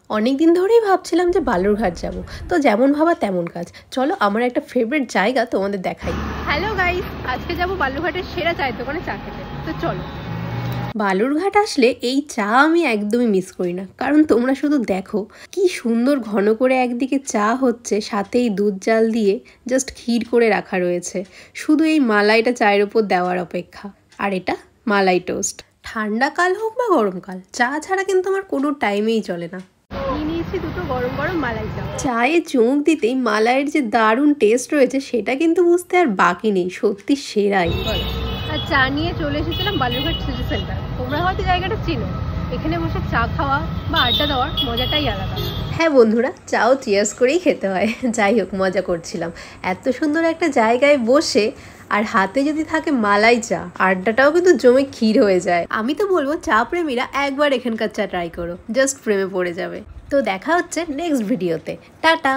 অনেক দিন ধরেই ভাবছিলাম যে বালুরঘাট যাব, তো যেমন ভাবা তেমন কাজ। চলো আমার একটা ফেভারিট জায়গা তোমাদের দেখাই। হ্যালো গাইস, আজকে যাব বালুরঘাটের সেরা চায়ের দোকানে চা খেতে। তো চলো। বালুরঘাট আসলে এই চা আমি একদমই মিস করি না, কারণ তোমরা শুধু দেখো কি সুন্দর ঘন করে একদিকে চা হচ্ছে, সাথেই দুধ জাল দিয়ে জাস্ট ক্ষীর করে রাখা রয়েছে, শুধু এই মালাইটা চায়ের উপর দেওয়ার অপেক্ষা। আর এটা মালাই টোস্ট। ঠান্ডা কাল হোক বা গরমকাল, চা ছাড়া কিন্তু আমার কোনো টাইমেই চলে না। নিয়েছি দুটো গরম গরম মালাই চা। চায়ে চুমুক দিতেই মালাইয়ের যে দারুণ টেস্ট রয়েছে সেটা কিন্তু বুঝতে আর বাকি নেই, সত্যি সেরাই। আর চা নিয়ে চলে এসেছিলাম বালুরঘাট সিটি সেন্টার। তোমরা হয়তো জায়গাটা চিনো, এখানে বসে চা খাওয়া বা আড্ডা দেওয়ার মজাটাই আলাদা। হ্যাঁ বন্ধুরা, চাও চিয়ার্স করেই খেতে হয়। যাই হোক, মজা করছিলাম এত সুন্দর একটা জায়গায় বসে, আর হাতে যদি থাকে মালাই চা, আড্ডাটাও কিন্তু জমে ক্ষীর হয়ে যায়। আমি তো বলবো চা প্রেমীরা একবার এখানকার চা ট্রাই করো, জাস্ট প্রেমে পড়ে যাবে। তো দেখা হচ্ছে নেক্সট ভিডিওতে। টাটা।